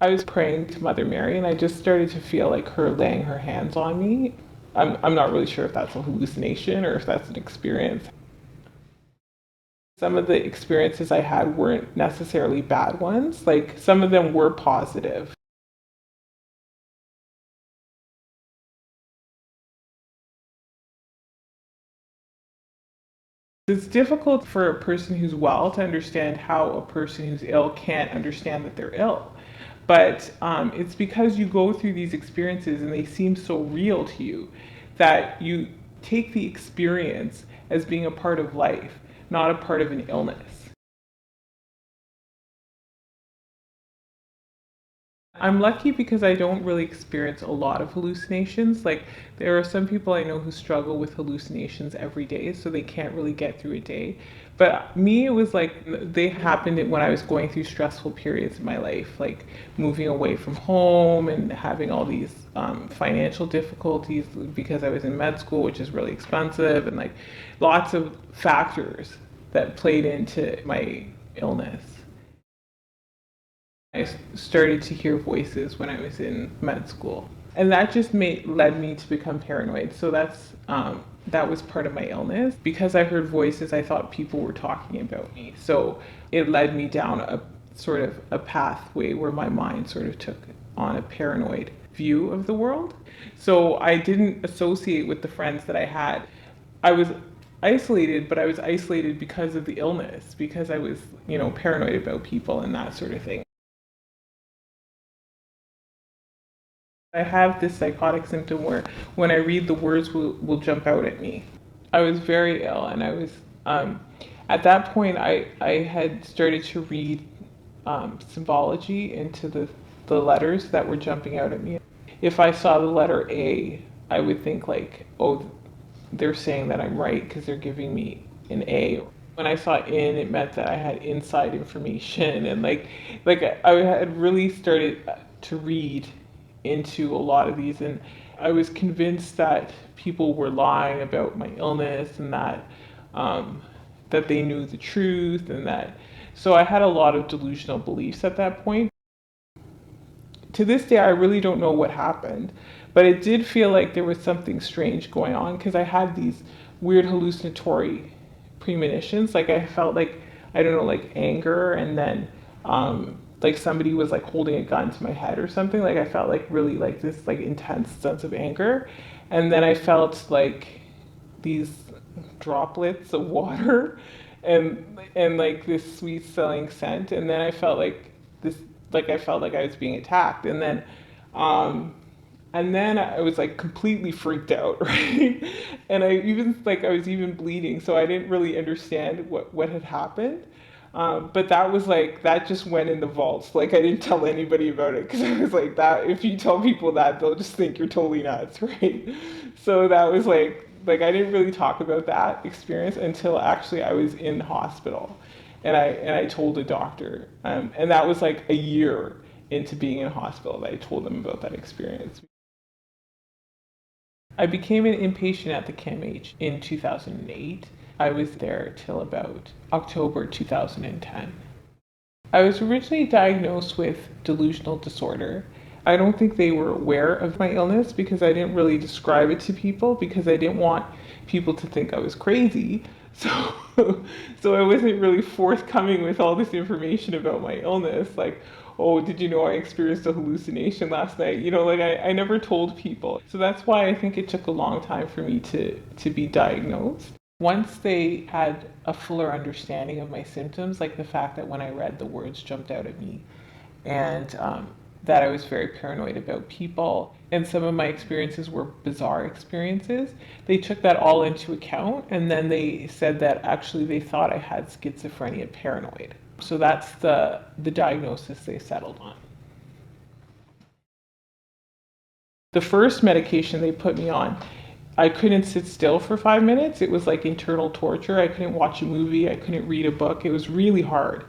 I was praying to Mother Mary and I just started to feel like her laying her hands on me. I'm not really sure if that's a hallucination or if that's an experience. Some of the experiences I had weren't necessarily bad ones, like some of them were positive. It's difficult for a person who's well to understand how a person who's ill can't understand that they're ill. But it's because you go through these experiences and they seem so real to you that you take the experience as being a part of life, not a part of an illness. I'm lucky because I don't really experience a lot of hallucinations. Like, there are some people I know who struggle with hallucinations every day, so they can't really get through a day. But me, it was like they happened when I was going through stressful periods in my life, like moving away from home and having all these financial difficulties because I was in med school, which is really expensive, and like lots of factors that played into my illness. I started to hear voices when I was in med school, and that just led me to become paranoid. So that was part of my illness. Because I heard voices, I thought people were talking about me. So it led me down a sort of a pathway where my mind sort of took on a paranoid view of the world. So I didn't associate with the friends that I had. I was isolated, but I was isolated because of the illness, because I was, paranoid about people and that sort of thing. I have this psychotic symptom where when I read the words will jump out at me. I was very ill and I was at that point I had started to read symbology into the letters that were jumping out at me. If I saw the letter A, I would think like, oh, they're saying that I'm right because they're giving me an A. When I saw in, it meant that I had inside information and like I had really started to read into a lot of these, and I was convinced that people were lying about my illness and that they knew the truth and that so I had a lot of delusional beliefs at that point. To this day I really don't know what happened, but it did feel like there was something strange going on because I had these weird hallucinatory premonitions. Like I felt like, I don't know, like anger, and then like somebody was like holding a gun to my head or something. Like I felt like really like this like intense sense of anger, and then I felt like these droplets of water and like this sweet smelling scent, and then I felt like this, like I felt like I was being attacked, um and then I was like completely freaked out, right? And I was even bleeding, so I didn't really understand what had happened. But that was like that just went in the vaults. Like I didn't tell anybody about it because I was like that. If you tell people that, they'll just think you're totally nuts, right? So that was like I didn't really talk about that experience until actually I was in hospital, and I told a doctor, and that was like a year into being in hospital that I told them about that experience. I became an inpatient at the CAMH in 2008. I was there till about October 2010. I was originally diagnosed with delusional disorder. I don't think they were aware of my illness because I didn't really describe it to people because I didn't want people to think I was crazy. So, so I wasn't really forthcoming with all this information about my illness. Like, oh, did you know I experienced a hallucination last night? Like I never told people. So that's why I think it took a long time for me to be diagnosed. Once they had a fuller understanding of my symptoms, like the fact that when I read the words jumped out at me, and that I was very paranoid about people, and some of my experiences were bizarre experiences, they took that all into account, and then they said that actually they thought I had schizophrenia paranoid. So that's the diagnosis they settled on. The first medication they put me on, I couldn't sit still for 5 minutes. It was like internal torture. I couldn't watch a movie. I couldn't read a book. It was really hard.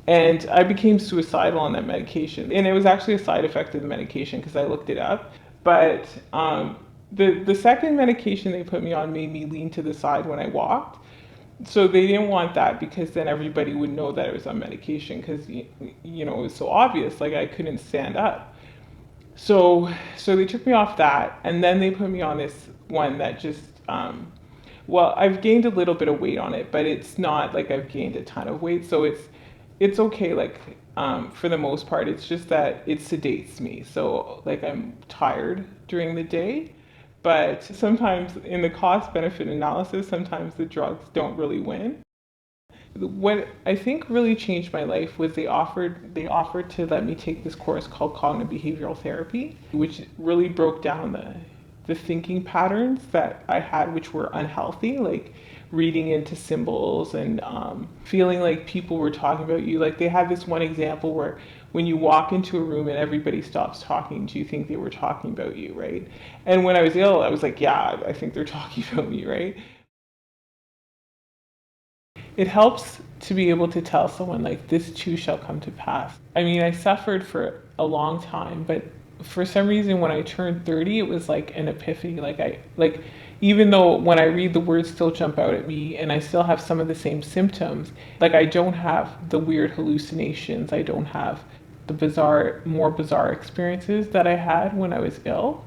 And I became suicidal on that medication. And it was actually a side effect of the medication because I looked it up. But the second medication they put me on made me lean to the side when I walked. So they didn't want that because then everybody would know that I was on medication because it was so obvious, like I couldn't stand up. So they took me off that, and then they put me on this one that just well, I've gained a little bit of weight on it, but it's not like I've gained a ton of weight, so it's okay. Like for the most part, it's just that it sedates me, so like I'm tired during the day. But sometimes in the cost benefit analysis, sometimes the drugs don't really win. What I think really changed my life was they offered to let me take this course called cognitive behavioral therapy, which really broke down the thinking patterns that I had, which were unhealthy, like reading into symbols and feeling like people were talking about you. Like they had this one example where when you walk into a room and everybody stops talking, do you think they were talking about you, right? And when I was ill, I was like, yeah, I think they're talking about me, right? It helps to be able to tell someone like this too shall come to pass. I mean, I suffered for a long time, but for some reason when I turned 30, it was like an epiphany. Like even though when I read the words still jump out at me and I still have some of the same symptoms, like I don't have the weird hallucinations, I don't have the more bizarre experiences that I had when I was ill.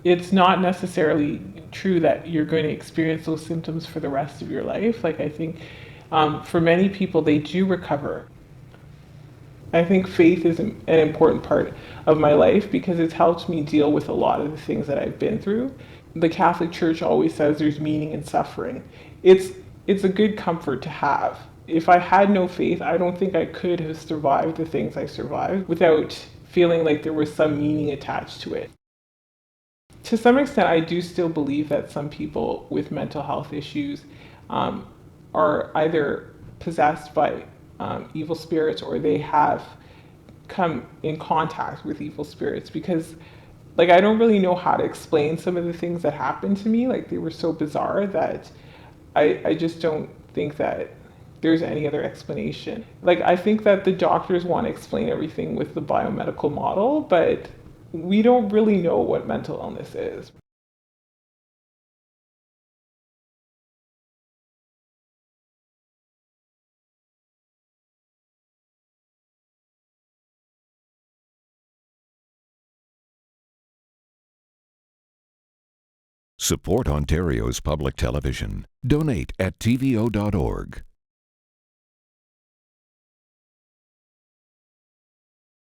It's not necessarily true that you're going to experience those symptoms for the rest of your life. Like I think for many people, they do recover. I think faith is an important part of my life because it's helped me deal with a lot of the things that I've been through. The Catholic Church always says there's meaning in suffering. It's it's a good comfort to have. If I had no faith, I don't think I could have survived the things I survived without feeling like there was some meaning attached to it. To some extent, I do still believe that some people with mental health issues um, are either possessed by evil spirits or they have come in contact with evil spirits because like I don't really know how to explain some of the things that happened to me. Like they were so bizarre that I just don't think that there's any other explanation. Like I think that the doctors want to explain everything with the biomedical model, but we don't really know what mental illness is. Support Ontario's public television. Donate at tvo.org.